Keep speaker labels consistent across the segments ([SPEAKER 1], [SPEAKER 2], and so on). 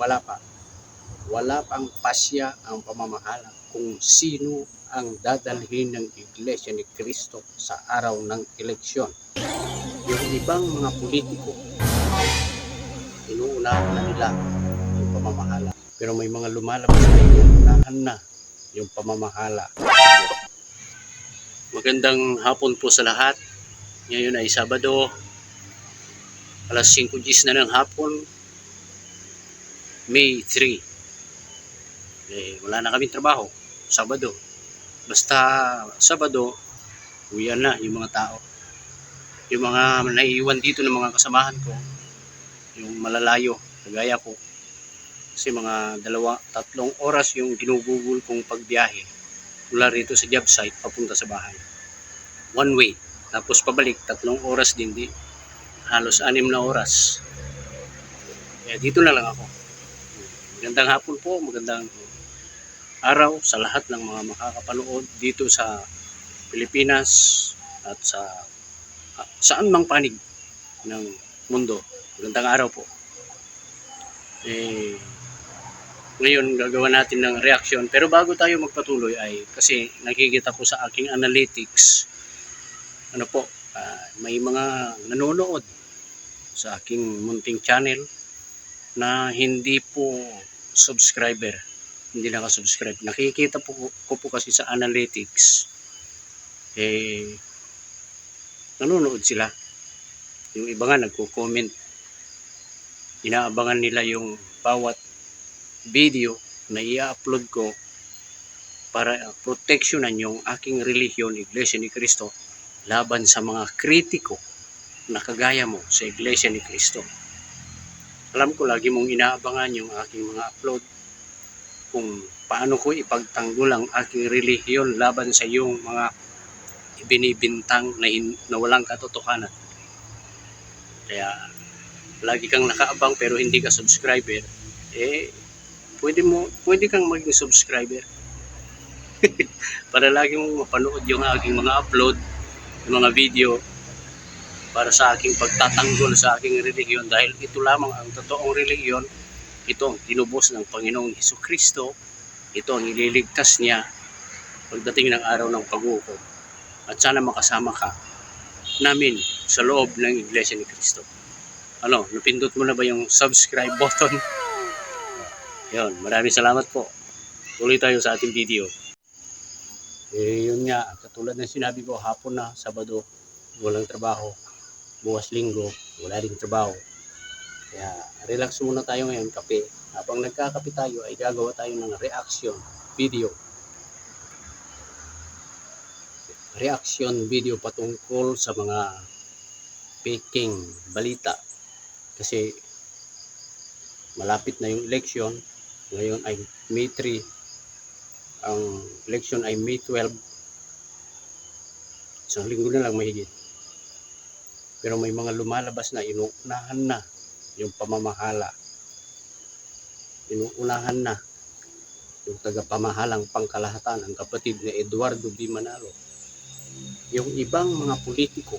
[SPEAKER 1] Wala pa. Wala pang pasya ang pamamahala kung sino ang dadalhin ng Iglesia ni Cristo sa araw ng eleksyon. Yung ibang mga politiko, inuunahan na nila yung pamamahala. Pero may mga lumalabas na inuunahan na yung pamamahala. Magandang hapon po sa lahat. Ngayon ay Sabado, alas 5:10 na ng hapon, May 3. Wala na kaming trabaho, Sabado. Basta Sabado, uwian na yung mga tao. Yung mga naiiwan dito ng mga kasamahan ko, yung malalayo, kagaya ko. Kasi mga 2-3 oras yung ginugugol kong pagbiyahe mula rito sa job site papunta sa bahay. One way. Tapos pabalik, 3 oras din. Halos 6 na oras. Kaya dito na lang ako. Magandang hapon po, magandang araw sa lahat ng mga makakapanood dito sa Pilipinas at sa saan mang panig ng mundo. Magandang araw po. Ngayon gagawa natin ng reaction, pero bago tayo magpatuloy ay kasi nakikita ko sa aking analytics may mga nanonood sa aking munting channel na hindi po subscriber, hindi nakasubscribe. Nakikita ko po kasi sa analytics nanonood sila. Yung iba nga nagko-comment, inaabangan nila yung bawat video na i-upload ko para proteksyonan yung aking relihiyon, Iglesia ni Cristo, laban sa mga kritiko na kagaya mo sa Iglesia ni Cristo. Alam ko lagi mong inaabangan yung aking mga upload kung paano ko ipagtanggol ang aking relihiyon laban sa iyong mga ibinibintang na walang katotohanan. Kaya lagi kang nakaabang pero hindi ka subscriber, pwede kang maging subscriber para lagi mong mapanood yung aking mga upload, yung mga video para sa aking pagtatanggol sa aking relihiyon, dahil ito lamang ang totoong relihiyon. Ito ang tinubos ng Panginoong Hesukristo. Ito ang ililigtas niya pagdating ng araw ng pag-uukol. At sana makasama ka namin sa loob ng Iglesia ni Cristo. Napindot mo na ba yung subscribe button? Yun, maraming salamat po. Tuloy tayo sa ating video. Yun nga, katulad ng sinabi ko, hapon na, Sabado, walang trabaho. Bukas Linggo, wala ring trabaho. Kaya relax muna tayo ngayon, kape. Habang nagkakape tayo ay gagawa tayo ng reaction video. Reaction video patungkol sa mga peking balita. Kasi malapit na yung election. Ngayon ay May 3. Ang election ay May 12. Isang linggo na lang mahigit. Pero may mga lumalabas na inuunahan na yung pamamahala. Inuunahan na yung tagapamahalang pangkalahatan, ang kapatid ni Eduardo B. Manalo. Yung ibang mga politiko,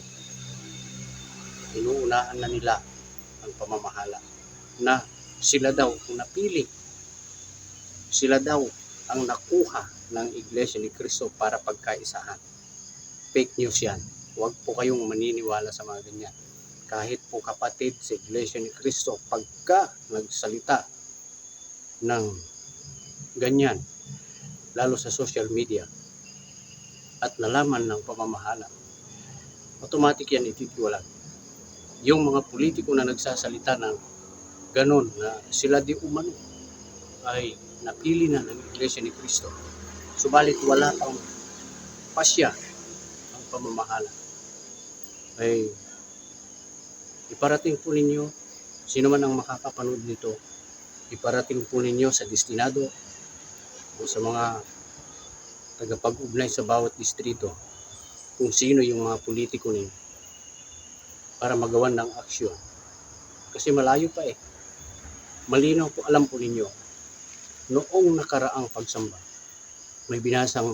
[SPEAKER 1] inuunahan na nila ang pamamahala. Na sila daw kung napili, sila daw ang nakuha ng Iglesia ni Cristo para pagkaisahan. Fake news yan. Huwag po kayong maniniwala sa mga ganyan. Kahit po kapatid sa Iglesia ni Cristo, pagka nagsalita ng ganyan, lalo sa social media, at nalaman ng pamamahala, automatic yan ititiwalag. Yung mga politiko na nagsasalita ng ganon, na sila di umano ay napili na ng Iglesia ni Cristo, subalit wala pang pasya ang pamamahala, ay iparating po ninyo, sino man ang makakapanood nito, iparating po ninyo sa destinado o sa mga tagapag-ugnay sa bawat distrito kung sino yung mga politiko ninyo para magawan ng aksyon. Kasi malayo pa malinaw po, alam po ninyo, noong nakaraang pagsamba, may binasang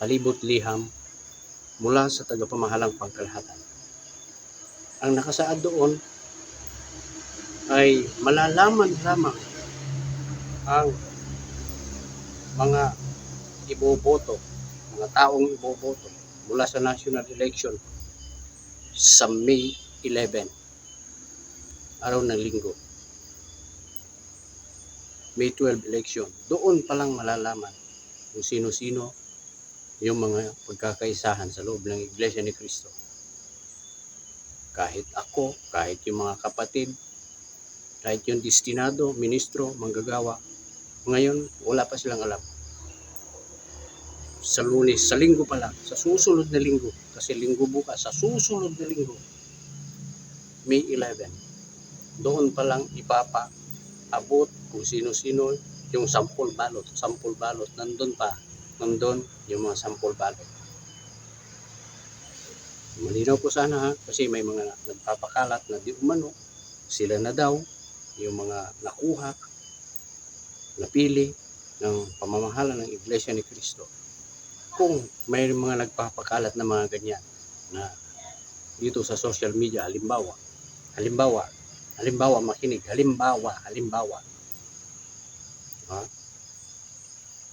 [SPEAKER 1] palibot liham mula sa tagapamahalang pangkalahatan. Ang nakasaad doon ay malalaman lamang ang mga iboboto, mga taong iboboto mula sa national election sa May 11, araw ng linggo. May 12 election. Doon pa lang malalaman kung sino-sino yung mga pagkakaisahan sa loob ng Iglesia ni Cristo. Kahit ako, kahit yung mga kapatid, kahit yung destinado, ministro, manggagawa, ngayon wala pa silang alam. Sa Lunes, sa linggo pa lang, sa susunod na linggo, kasi linggo bukas, sa susunod na linggo, May 11, doon pa lang ipapaabot kung sino-sino yung sampol balot, nandun yung mga sampol balot. Malinaw po sana ha, kasi may mga nagpapakalat na di umano, sila na daw, yung mga nakuha, napili ng pamamahala ng Iglesia ni Cristo. Kung may mga nagpapakalat na mga ganyan na dito sa social media, halimbawa makinig, halimbawa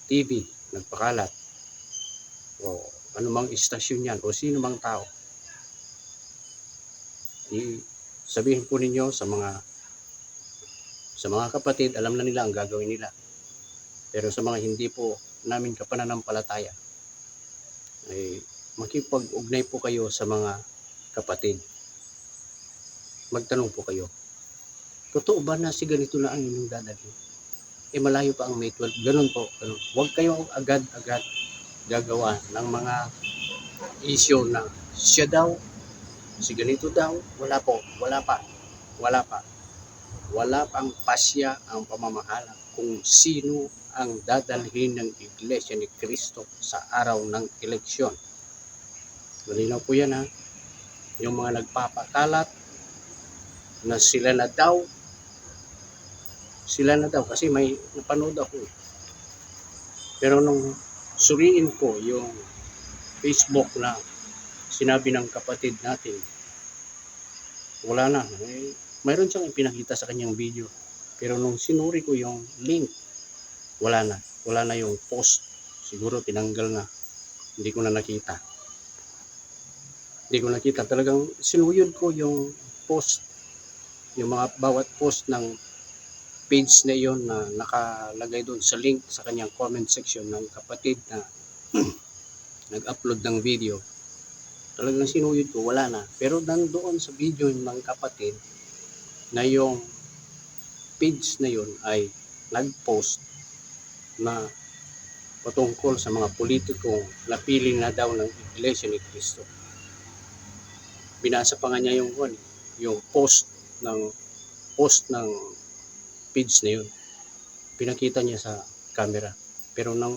[SPEAKER 1] TV nagpakalat o anumang istasyon yan o sino mang tao, sabihin po ninyo sa mga kapatid, alam na nila ang gagawin nila. Pero sa mga hindi po namin kapananampalataya, ay makipag-ugnay po kayo sa mga kapatid. Magtanong po kayo, totoo ba na si ganito na ang inyong dadalhin? Malayo pa ang May 12. Ganun po. Ganun. Huwag kayong agad-agad gagawa ng mga issue na siya daw, si ganito daw, wala pa. Wala pang pasya ang pamamahala kung sino ang dadalhin ng Iglesia ni Cristo sa araw ng eleksyon. Malinaw po yan ha. Yung mga nagpapakalat na sila na daw kasi may napanood ako. Pero nung suriin ko yung Facebook na sinabi ng kapatid natin, wala na. Mayroon siyang ipinakita sa kanyang video. Pero nung sinuri ko yung link, wala na yung post. Siguro tinanggal na. Hindi ko nakita. Talagang sinuyod ko yung post, yung mga bawat post ng page na iyon na nakalagay doon sa link sa kanyang comment section ng kapatid na nag-upload ng video. Talagang sinuyod ko, wala na. Pero nandoon sa video ng kapatid na yung page na yun ay nag-post na patungkol sa mga politikong napili na daw ng Iglesia ni Cristo. Binasa pa nga niya yung post ng page na yun. Pinakita niya sa camera. Pero nang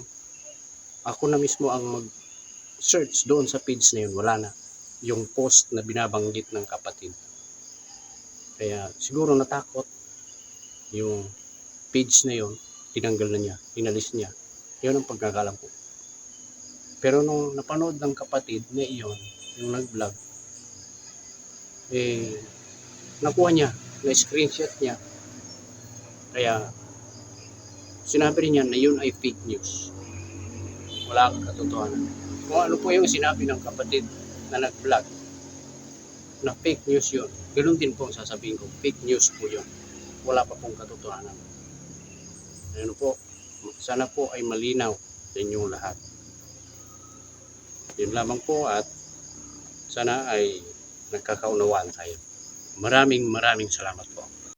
[SPEAKER 1] ako na mismo ang mag-search doon sa page na yun, wala na yung post na binabanggit ng kapatid. Kaya siguro natakot yung page na yun, tinanggal na niya, inalis niya. Yun ang pagkakalam ko. Pero nung napanood ng kapatid na iyon, yung nag-vlog, nakuha niya, na-screenshot niya. Kaya sinabi rin niya na yun ay fake news. Wala kang katotohanan. Kung ano po yung sinabi ng kapatid na nag-vlog, na fake news yun, ganoon din po ang sasabihin ko, fake news po yun. Wala pa pong katotohanan. Ano po, sana po ay malinaw sa inyong lahat. Yun lamang po at sana ay nagkakaunawaan tayo. Maraming salamat po.